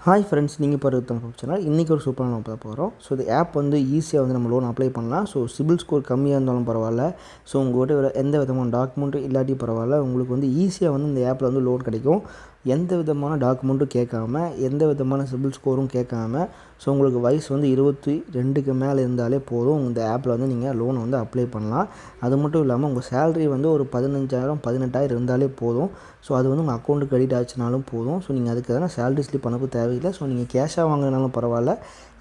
Hi friends, நீங்கள் பார்த்துருக்க channel இன்றைக்கி ஒரு சூப்பராக நம்ம பார்க்க போகிறோம். ஸோ இந்த ஆப் வந்து ஈஸியாக வந்து நம்ம லோன் அப்ளை பண்ணலாம். ஸோ சிபில் ஸ்கோர் கம்மியாக இருந்தாலும் பரவாயில்ல, ஸோ உங்கள்கிட்ட எந்த விதமான டாக்குமெண்ட்டும் இல்லாட்டி பரவாயில்ல, உங்களுக்கு வந்து ஈஸியாக வந்து இந்த ஆப்பில் வந்து லோன் கிடைக்கும். எந்த விதமான டாக்குமெண்ட்டும் கேட்காம, எந்த விதமான சிபில் ஸ்கோரும் கேட்காம, ஸோ உங்களுக்கு வயசு வந்து 22க்கு மேலே இருந்தாலே போதும், இந்த ஆப்பில் வந்து நீங்கள் லோனை வந்து அப்ளை பண்ணலாம். அது மட்டும் இல்லாமல் உங்கள் சேலரி வந்து ஒரு 15,000 18,000 இருந்தாலே போதும். ஸோ அது வந்து உங்கள் அக்கௌண்ட்டு கிரெடிட் ஆச்சுனாலும் போதும். ஸோ நீங்கள் அதுக்கு எதனா சேலரி ஸ்லிப் அனுப்ப தேவையில்லை. ஸோ நீங்கள் கேஷாக வாங்கினாலும் பரவாயில்ல,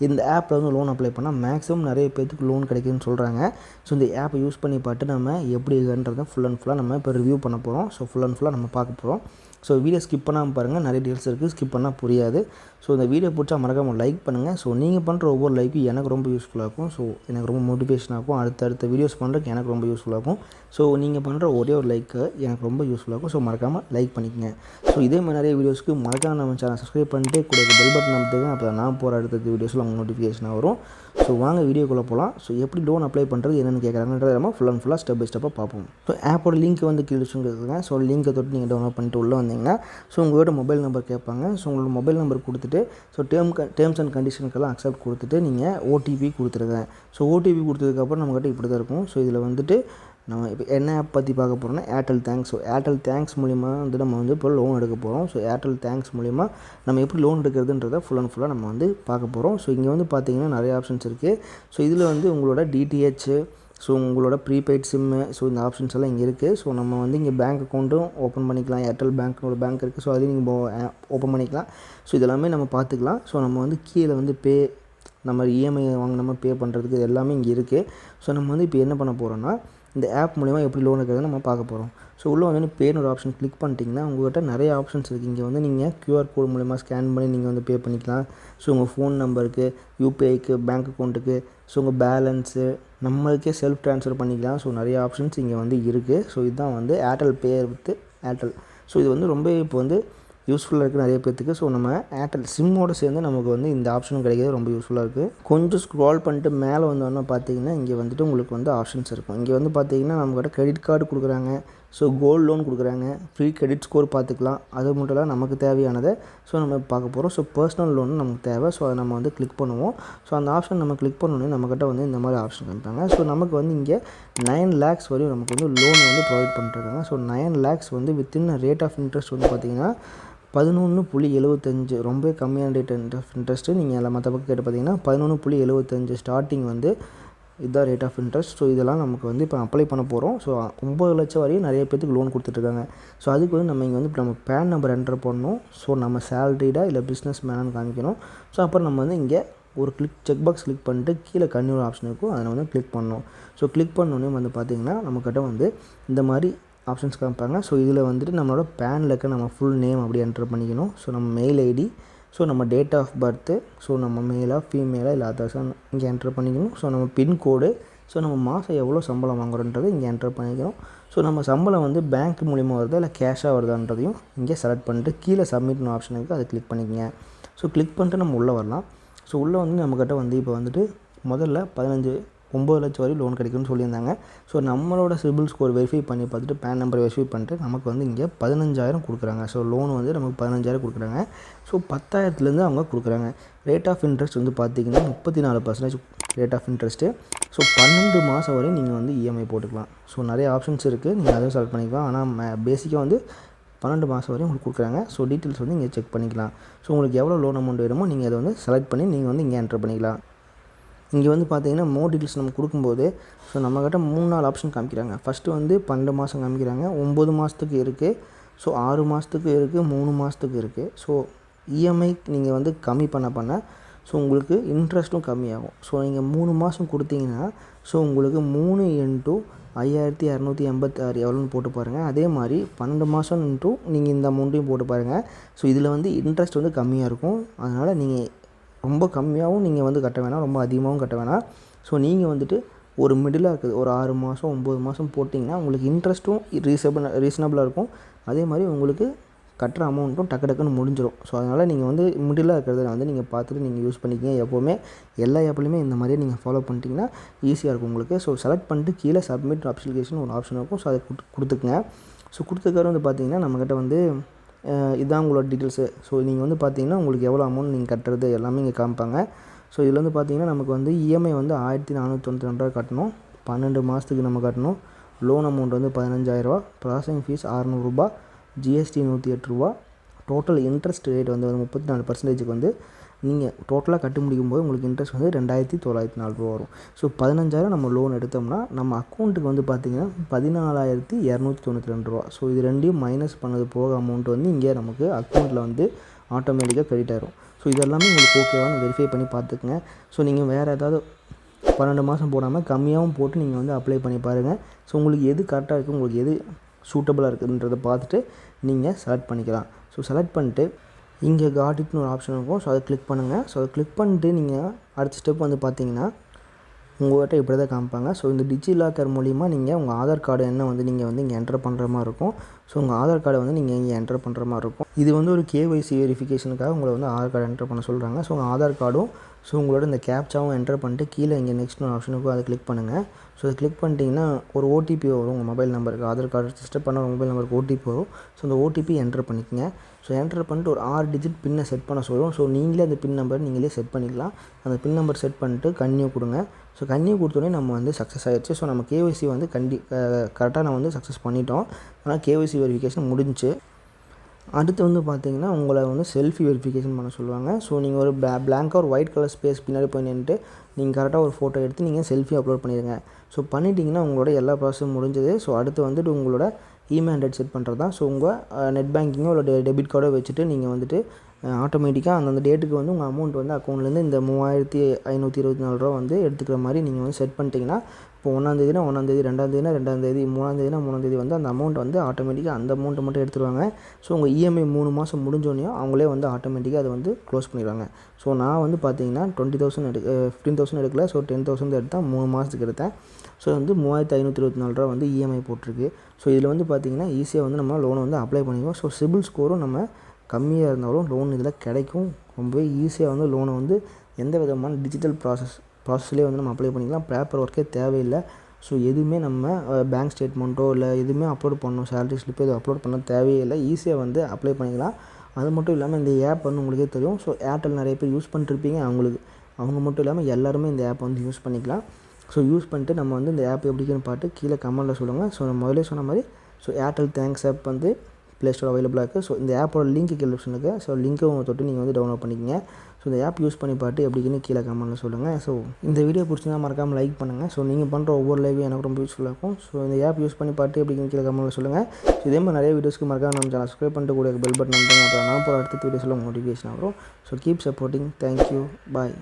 இந்த ஆப்பில் வந்து லோன் அப்ளை பண்ணால் மேக்ஸிமம் நிறைய பேருக்கு லோன் கிடைக்குதுன்னு சொல்கிறாங்க. ஸோ இந்த ஆப்பை யூஸ் பண்ணி பார்த்து நம்ம எப்படி இருக்குன்றதை ஃபுல் அண்ட் ஃபுல்லாக நம்ம இப்போ ரிவ்யூ பண்ண போகிறோம். ஸோ ஃபுல் அண்ட் ஃபுல்லாக நம்ம பார்க்க போகிறோம். ஸோ வீடியோ ஸ்கிப் பண்ணாமல் பாருங்கள், நிறைய டீல்ஸ் இருக்குது, ஸ்கிப் பண்ணால் புரியாது. ஸோ இந்த வீடியோ பிடிச்சா மறக்காமல் லைக் பண்ணுங்கள். ஸோ நீங்கள் பண்ணுற ஒவ்வொரு லைக்கும் எனக்கு ரொம்ப யூஸ்ஃபுல்லாக இருக்கும். ஸோ எனக்கு ரொம்ப மோட்டிவேஷனாக இருக்கும், அடுத்தடுத்த வீடியோஸ் பண்ணுறதுக்கு எனக்கு ரொம்ப யூஸ்ஃபுல்லாக இருக்கும். ஸோ நீங்கள் பண்ணுற ஒரே ஒரு லைக்கு எனக்கு ரொம்ப யூஸ்ஃபுல்லாக இருக்கும். ஸோ மறக்காமல் லைக் பண்ணிக்கங்க. ஸோ இதே மாதிரி நிறைய வீடியோஸ்க்கு மறக்காமல் நம்ம சேனல் சப்ஸ்கிரைப் பண்ணிட்டு கூட பெல் பட்டன் அமுத்துங்க. அப்போ நான் போகிற அடுத்த வீடியோஸில் உங்களுக்கு நோட்டிஃபிகேஷனாக வரும். ஸோ வாங்க வீடியோக்குள்ளே போகலாம். ஸோ எப்படி லோன் அப்ளை பண்ணுறது என்னென்னு கேட்குறாங்கன்றத நம்ம ஃபுல் அண்ட் ஃபுல்லாக ஸ்டெப் பை ஸ்டெப்பாக பார்ப்போம். ஸோ ஆப்போட லிங்க் வந்து கீழே இருக்குங்க. ஸோ லிங்கை தொட்டு நீங்கள் டவுன்லோட் பண்ணிட்டு உள்ளே வந்தீங்கன்னா, ஸோ உங்களோட மொபைல் நம்பர் கேட்பாங்க. ஸோ உங்களோட மொபைல் நம்பர் கொடுத்துட்டு, ஸோ டேர்ம்ஸ் அண்ட் கண்டிஷனுக்கெல்லாம் அக்செப்ட் கொடுத்துட்டு நீங்கள் ஓடிபி கொடுத்துருங்க. ஸோ ஓடிபி கொடுத்ததுக்கப்புறம் நம்மக்கிட்ட இப்படி தான் இருக்கும். ஸோ இதில் வந்துட்டு நம்ம இப்போ என்ன ஆப் பற்றி பார்க்க போகிறோம்னா Airtel thanks. So Airtel thanks மூலிமா வந்து நம்ம வந்து இப்போ லோன் எடுக்க போகிறோம். ஸோ ஏர்டெல் தேங்க்ஸ் மூலிமா நம்ம எப்படி லோன் எடுக்கிறதுன்றதை ஃபுல் அண்ட் ஃபுல்லாக நம்ம வந்து பார்க்க போகிறோம். ஸோ இங்கே வந்து பார்த்திங்கன்னா நிறைய ஆப்ஷன்ஸ் இருக்குது. ஸோ இதில் வந்து உங்களோட டிடிஹெச், ஸோ உங்களோட ப்ரீபெய்ட் சிம்மு, ஸோ இந்த ஆப்ஷன்ஸ் எல்லாம் இங்கே இருக்குது. ஸோ நம்ம வந்து இங்கே பேங்க் அக்கௌண்ட்டும் ஓப்பன் பண்ணிக்கலாம். ஏர்டெல் பேங்க்னு ஒரு பேங்க் இருக்குது. ஸோ அதையும் நீங்கள் ஓப்பன் பண்ணிக்கலாம். ஸோ இதெல்லாமே நம்ம பார்த்துக்கலாம். ஸோ நம்ம வந்து கீழே வந்து நம்ம இஎம்ஐ வாங்கினோமா பே பண்ணுறதுக்கு இது எல்லாமே இங்கே இருக்குது. ஸோ நம்ம வந்து இப்போ என்ன பண்ண போகிறோன்னா, இந்த ஆப் மூலிமா எப்படி லோன் எடுக்கிறத நம்ம பார்க்க போகிறோம். ஸோ உள்ளே வந்து பேன்னு ஒரு ஆப்ஷன் கிளிக் பண்ணிட்டீங்கன்னா உங்கள்கிட்ட நிறைய ஆப்ஷன்ஸ் இருக்குது. இங்கே வந்து நீங்கள் கியூஆர் கோட் மூலிமா ஸ்கேன் பண்ணி நீங்கள் வந்து பே பண்ணிக்கலாம். ஸோ உங்கள் ஃபோன் நம்பருக்கு, யூபிஐக்கு, பேங்க் அக்கௌண்ட்டுக்கு, ஸோ உங்கள் பேலன்ஸு, நம்மளுக்கே செல்ஃப் ட்ரான்ஸ்ஃபர் பண்ணிக்கலாம். ஸோ நிறைய ஆப்ஷன்ஸ் இங்கே வந்து இருக்குது. ஸோ இதுதான் வந்து Airtel pay with Airtel. So இது வந்து ரொம்ப இப்போ வந்து யூஸ்ஃபுல்லாக இருக்குது நிறைய பேர்த்துக்கு. ஸோ நம்ம ஏர்டெல் சிம்மோடு சேர்ந்து நமக்கு வந்து இந்த ஆப்ஷன் கிடைக்கிறது ரொம்ப யூஸ்ஃபுல்லாக இருக்குது. கொஞ்சம் ஸ்க்ரால் பண்ணிட்டு மேலே வந்தோன்னா பார்த்தீங்கன்னா இங்கே வந்துட்டு உங்களுக்கு வந்து ஆப்ஷன்ஸ் இருக்கும். இங்கே வந்து பார்த்தீங்கன்னா நம்மக்கிட்ட கிரெடிட் கார்டு கொடுக்குறாங்க, ஸோ கோல்டு லோன் கொடுக்குறாங்க, ஃப்ரீ கிரெடிட் ஸ்கோர் பார்த்துக்கலாம். அது மட்டும் இல்லை நமக்கு தேவையானதை ஸோ நம்ம பார்க்க போகிறோம். ஸோ பர்சனல் லோன் நமக்கு தேவை. ஸோ அதை நம்ம வந்து கிளிக் பண்ணுவோம். ஸோ அந்த ஆப்ஷன் நம்ம கிளிக் பண்ணோன்னே நம்மக்கிட்ட வந்து இந்த மாதிரி ஆப்ஷன் காமிப்பாங்க. ஸோ நமக்கு வந்து இங்கே 9 lakhs வரையும் நமக்கு வந்து லோன் வந்து ப்ரொவைட் பண்ணிட்டுருக்காங்க. ஸோ 9 lakhs வந்து வித்தின் ரேட் ஆஃப் இன்ட்ரெஸ்ட் வந்து பார்த்திங்கன்னா 11.75, ரொம்ப கம்மியான ரேட் ஆஃப் இன்ட்ரெஸ்ட்டு. நீங்கள் எல்லாம் மற்ற பக்கம் கேட்டு பார்த்தீங்கன்னா 11.75 ஸ்டார்டிங் வந்து இதுதான் ரேட் ஆஃப் இன்ட்ரெஸ்ட். ஸோ இதெல்லாம் நமக்கு வந்து இப்போ அப்ளை பண்ண போகிறோம். ஸோ 9 லட்சம் வரையும் நிறைய பேருக்கு லோன் கொடுத்துட்ருக்காங்க. ஸோ அதுக்கு வந்து நம்ம இங்கே வந்து இப்போ நம்ம பேன் நம்பர் என்டர் பண்ணணும். ஸோ நம்ம சேலரிடாக இல்லை பிஸ்னஸ் மேனான்னு காமிக்கணும். ஸோ அப்புறம் நம்ம வந்து இங்கே ஒரு செக் பாக்ஸ் கிளிக் பண்ணிட்டு கீழே கன்னியூர் ஆப்ஷன் இருக்கும், அதை வந்து கிளிக் பண்ணணும். ஸோ கிளிக் பண்ணோன்னே வந்து பார்த்திங்கன்னா நம்மக்கிட்ட வந்து இந்த மாதிரி ஆப்ஷன்ஸ் காமிப்பாங்க. ஸோ இதில் வந்துட்டு நம்மளோட பேனில் இருக்க நம்ம ஃபுல் நேம் அப்படி என்டர் பண்ணிக்கணும். ஸோ நம்ம மெயில் ஐடி, ஸோ நம்ம டேட் ஆஃப் பர்த்து, ஸோ நம்ம மேலாக ஃபீமேலாக இல்லை அதர்ஸாக இங்கே என்டர் பண்ணிக்கணும். ஸோ நம்ம பின்கோடு, ஸோ நம்ம மாதம் எவ்வளோ சம்பளம் வாங்குறோன்றது இங்கே என்டர் பண்ணிக்கணும். ஸோ நம்ம சம்பளம் வந்து பேங்க் மூலிமா வருதா இல்லை கேஷாக வருதான்றதையும் இங்கே செலக்ட் பண்ணிட்டு கீழே சப்மிட்னு ஆப்ஷன் இருக்குது, அதை கிளிக் பண்ணிக்கங்க. ஸோ கிளிக் பண்ணிட்டு நம்ம உள்ளே வரலாம். ஸோ உள்ளே வந்து நம்மக்கிட்ட வந்து இப்போ வந்துட்டு முதல்ல 9 லட்சம் வரையும் லோன் கிடைக்கும்னு சொல்லியிருந்தாங்க. ஸோ நம்மளோட சிபில் ஸ்கோர் வெரிஃபை பண்ணி பார்த்துட்டு பேன் நம்பர் வெரிஃபை பண்ணிட்டு நமக்கு வந்து இங்கே 15,000 கொடுக்குறாங்க. ஸோ லோன் வந்து நமக்கு 15,000 கொடுக்குறாங்க. ஸோ 10,000லேருந்து அவங்க கொடுக்குறாங்க. ரேட் ஆஃப் இன்ட்ரெஸ்ட் வந்து பார்த்திங்கன்னா 34% ரேட் ஆஃப் இன்ட்ரெஸ்ட்டு. ஸோ 12 மாதம் வரையும் நீங்கள் வந்து இஎம்ஐ போட்டுக்கலாம். ஸோ நிறைய ஆப்ஷன்ஸ் இருக்குது, நீங்கள் அதையும் செலக்ட் பண்ணிக்கலாம். ஆனால் பேசிக்காக வந்து 12 மாதம் வரையும் உங்களுக்கு கொடுக்குறாங்க. ஸோ டீட்டெயில்ஸ் வந்து இங்கே செக் பண்ணிக்கலாம். ஸோ உங்களுக்கு எவ்வளோ லோன் அமௌண்ட் வேணுமோ நீங்கள் அதை வந்து செலக்ட் பண்ணி நீங்கள் வந்து இங்கே என்டர் பண்ணிக்கலாம். இங்கே வந்து பார்த்திங்கன்னா மோர் டீட்டெயில்ஸ் நம்ம கொடுக்கும்போது ஸோ நம்மக்கிட்ட 3-4 ஆப்ஷன் காமிக்கிறாங்க. ஃபஸ்ட்டு வந்து 12 மாதம் காமிக்கிறாங்க, 9 மாதத்துக்கு இருக்குது, ஸோ 6 மாதத்துக்கு இருக்குது, 3 மாதத்துக்கு இருக்குது. ஸோ இஎம்ஐ நீங்கள் வந்து கம்மி பண்ண ஸோ உங்களுக்கு இன்ட்ரெஸ்ட்டும் கம்மியாகும். ஸோ நீங்கள் 3 மாதம் கொடுத்தீங்கன்னா ஸோ உங்களுக்கு 3 × 5,286 எவ்வளோன்னு போட்டு பாருங்கள். அதே மாதிரி 12 மாதம் நீங்கள் இந்த அமௌண்ட்டையும் போட்டு பாருங்கள். ஸோ இதில் வந்து இன்ட்ரெஸ்ட் வந்து கம்மியாக இருக்கும். அதனால் நீங்கள் ரொம்ப கம்மியாகவும் நீங்கள் வந்து கட்ட வேணாம், ரொம்ப அதிகமாகவும் கட்ட வேணாம். ஸோ நீங்கள் வந்துட்டு ஒரு மிடிலாக இருக்குது, ஒரு 6 மாதம் 9 மாதம் போட்டிங்கன்னா உங்களுக்கு இன்ட்ரெஸ்ட்டும் ரீசனபிளாக இருக்கும். அதே மாதிரி உங்களுக்கு கட்டுற அமௌண்ட்டும் டக்குன்னு முடிஞ்சிடும். ஸோ அதனால் நீங்கள் வந்து மிடிலாக இருக்கிறத வந்து நீங்கள் பார்த்துட்டு நீங்கள் யூஸ் பண்ணிக்கிங்க. எப்போவுமே எல்லா ஆப்லையுமே இந்த மாதிரியே நீங்கள் ஃபாலோ பண்ணிட்டீங்கன்னா ஈஸியாக இருக்கும் உங்களுக்கு. ஸோ செலக்ட் பண்ணிட்டு கீழே சப்மிட் அப்ளிகேஷன் ஒரு ஆப்ஷன் இருக்கும். ஸோ அதை கொடுத்துக்குங்க. ஸோ கொடுத்துக்கற வந்து பார்த்திங்கன்னா நம்மக்கிட்ட வந்து இதுதான் உங்களோட டீட்டெயில்ஸு. ஸோ நீங்கள் வந்து பார்த்தீங்கன்னா உங்களுக்கு எவ்வளோ அமௌண்ட் நீங்கள் கட்டுறது எல்லாமே இங்கே காமிப்பாங்க. ஸோ இதில் வந்து பார்த்தீங்கன்னா நமக்கு வந்து இஎம்ஐ வந்து 1492 ரூபா கட்டணும். 12 மாதத்துக்கு நம்ம கட்டணும். லோன் அமௌண்ட் வந்து 15,000 ப்ராசஸிங் ஃபீஸ் 600 ரூபா, ஜிஎஸ்டி 108 ரூபா. டோட்டல் இன்ட்ரெஸ்ட் ரேட் வந்து 34% வந்து நீங்கள் டோட்டலாக கட்டி முடிக்கும்போது உங்களுக்கு இன்ட்ரெஸ்ட் வந்து 2,904 ரூபா வரும். ஸோ 15,000 நம்ம லோன் எடுத்தோம்னா நம்ம அக்கௌண்ட்டுக்கு வந்து பார்த்திங்கன்னா 14,292 ரூபா. ஸோ இது ரெண்டையும் மைனஸ் பண்ணது போக அமௌண்ட் வந்து இங்கே நமக்கு அக்கௌண்ட்டில் வந்து ஆட்டோமேட்டிக்காக கிரெடிட் ஆயிரும். ஸோ இதெல்லாமே உங்களுக்கு ஓகேவானு வெரிஃபை பண்ணி பார்த்துக்குங்க. ஸோ நீங்கள் வேறு ஏதாவது 12 மாதம் போடாமல் கம்மியாகவும் போட்டு நீங்கள் வந்து அப்ளை பண்ணி பாருங்கள். ஸோ உங்களுக்கு எது கரெக்டாக இருக்குது, உங்களுக்கு எது சூட்டபுளாக இருக்குதுன்றதை பார்த்துட்டு நீங்கள் செலக்ட் பண்ணிக்கலாம். ஸோ செலக்ட் பண்ணிட்டு இங்கே காட் இட்னு ஒரு ஆப்ஷன் இருக்கும். ஸோ அதை கிளிக் பண்ணுங்கள். ஸோ அதை கிளிக் பண்ணிட்டு நீங்கள் அடுத்த ஸ்டெப் வந்து பார்த்தீங்கன்னா உங்கள்கிட்ட இப்படி தான் காமிப்பாங்க. ஸோ இந்த டிஜிலாக்கர் மூலிமா நீங்கள் உங்கள் ஆதார் கார்டு என்ன வந்து நீங்கள் வந்து இங்கே என்டர் பண்ணுற மாதிரி இருக்கும். ஸோ உங்கள் ஆதார் கார்டை வந்து நீங்கள் இங்கே என்டர் பண்ணுற மாதிரி இருக்கும். இது வந்து ஒரு கேஒய்சி வெரிஃபிகேஷனுக்காக உங்களை வந்து ஆதார் கார்டு என்டர் பண்ண சொல்கிறாங்க. ஸோ உங்கள் ஆதார் கார்டும் ஸோ உங்களோட இந்த கேப்சாவும் என்டர் பண்ணிட்டு கீழே இங்கே நெக்ஸ்ட்னு ஆப்ஷனுக்கும் அதை கிளிக் பண்ணுங்கள். ஸோ அதை கிளிக் பண்ணிட்டீங்கன்னா ஒரு ஓடிபி வரும். உங்கள் மொபைல் நம்பருக்கு ஆதார் கார்டு ரிஜிஸ்டர் பண்ண ஒரு மொபைல் நம்பருக்கு ஓடிபி வரும். ஸோ அந்த ஓடிபி என்டர் பண்ணிக்கங்க. ஸோ என்டர் பண்ணிட்டு ஒரு 6 டிஜிட் பின்னை செட் பண்ண சொல்லும். ஸோ நீங்களே அந்த பின் நம்பர் நீங்களே செட் பண்ணிக்கலாம். அந்த பின் நம்பர் செட் பண்ணிட்டு கன்டினியூ கொடுங்க. ஸோ கன்டினியூ கொடுத்தோடனே நம்ம வந்து சக்ஸஸ் ஆகிடுச்சு. ஸோ நம்ம கேஒய்சி வந்து கரெக்டாக நம்ம வந்து சக்ஸஸ் பண்ணிட்டோம். ஆனால் கேஒய்சி வெரிஃபிகேஷன் முடிஞ்சிச்சு. அடுத்து வந்து பார்த்தீங்கன்னா உங்களை வந்து செல்ஃபி வெரிஃபிகேஷன் பண்ண சொல்லுவாங்க. ஸோ நீங்கள் ஒரு பிளாங்காக ஒரு ஒயிட் கலர் ஸ்பேஸ் பின்னாடி போய் நின்றுட்டு நீங்கள் கரெக்டாக ஒரு ஃபோட்டோ எடுத்து நீங்கள் செல்ஃபி அப்லோட் பண்ணிடுங்க. ஸோ பண்ணிட்டீங்கன்னா உங்களோட எல்லா ப்ராசஸும் முடிஞ்சது. ஸோ அடுத்து வந்துட்டு உங்களோட இமெயில் செட் பண்ணுறது தான். ஸோ உங்கள் நெட் பேங்கிங்கோ இல்லை டெபிட் கார்டோ வச்சுட்டு நீங்கள் வந்துட்டு ஆட்டோமேட்டிக்காக அந்தந்த டேட்டுக்கு வந்து உங்கள் அமௌண்ட் வந்து அக்கௌண்ட்லேருந்து இந்த 3,524 ரூபா வந்து எடுத்துக்கிற மாதிரி நீங்கள் வந்து செட் பண்ணிட்டீங்கன்னா இப்போ 1ஆந்தேதினா 1ஆந்தேதி, 2ஆந்தேதினா 2ஆந்தேதி, 3ஆந்தேதினா 3ஆந்தேதி வந்து அந்த அமௌண்ட் வந்து ஆட்டோமேட்டிக்காக அந்த அமௌண்ட்டை மட்டும் எடுத்துருவாங்க. ஸோ உங்கள் இஎம்ஐ 3 மாதம் முடிஞ்சோடனே அவங்களே வந்து ஆட்டோமேட்டிக்காக அதை வந்து க்ளோஸ் பண்ணிடுவாங்க. ஸோ நான் வந்து பார்த்தீங்கன்னா 20,000 15,000 எடுக்கல. ஸோ 10,000 எடுத்தால் 3 மாதத்துக்கு எடுத்தேன். ஸோ வந்து 3,524 ரூபா வந்து இஎம்ஐ போட்டிருக்கு. ஸோ இதில் வந்து பார்த்தீங்கன்னா ஈஸியாக வந்து நம்ம லோனை வந்து அப்ளை பண்ணிக்குவோம். ஸோ சிபில் ஸ்கோரும் நம்ம கம்மியாக இருந்தாலும் லோன் இதில் கிடைக்கும். ரொம்பவே ஈஸியாக வந்து லோனை வந்து எந்த விதமான டிஜிட்டல் ப்ராசஸ்லேயே வந்து நம்ம அப்ளை பண்ணிக்கலாம். பேப்பர் ஒர்க்கே தேவையில்லை. ஸோ எதுவுமே நம்ம பேங்க் ஸ்டேட்மெண்ட்டோ இல்லை எதுவுமே அப்லோட் பண்ணணும், சேலரி ஸ்லிப்போ எதுவும் அப்லோட் பண்ண தேவையில்லை. ஈஸியாக வந்து அப்ளை பண்ணிக்கலாம். அது மட்டும் இல்லாமல் இந்த ஆப் வந்து உங்களுக்கே தெரியும். ஸோ ஏர்டெல் நிறைய பேர் யூஸ் பண்ணிட்டுருப்பீங்க. அவங்க மட்டும் இல்லாமல் எல்லாருமே இந்த ஆப் வந்து யூஸ் பண்ணிக்கலாம். ஸோ யூஸ் பண்ணிட்டு நம்ம வந்து இந்த ஆப் எப்படின்னு பார்த்து கீழே கமெண்ட்டில் சொல்லுங்கள். ஸோ நான் முதலே சொன்ன மாதிரி ஸோ ஏர்டெல் தேங்க்ஸ் ஆப் வந்து ப்ளே ஸ்டோர் அவைலபிளாக இருக்குது. ஸோ இந்த ஆப்போட லிங்க் கீழே இருக்குது. ஸோ லிங்க்கை தொட்டு நீங்கள் வந்து டவுன்லோட் பண்ணிக்கங்க. ஸோ இந்த ஆப் யூஸ் பண்ணி பார்த்து எப்படின்னு கீழே கமெண்ட்டில் சொல்லுங்கள். ஸோ இந்த வீடியோ பிடிச்சிருந்தா மறக்காமல் லைக் பண்ணுங்கள். ஸோ நீங்கள் பண்ணுற ஒவ்வொரு லைவும் எனக்கு ரொம்ப யூஸ்ஃபுல்லாக இருக்கும். ஸோ இந்த ஆப் யூஸ் பண்ணி பார்த்து எப்படின்னு கீழே கமெண்ட்டில் சொல்லுங்கள். ஸோ இதே மாதிரி நிறைய வீடியோஸ்க்கு மறக்காம நம்ம சேனல் சப்ஸ்கிரைப் பண்ணிட்டு கூட பெல் பட்டன் பண்ணுங்க. அப்புறம் நான் போகிற அடுத்த வீடியோஸில் நோட்டிஃபிகேஷன் வரும். So keep supporting. தேங்க்யூ. பாய்.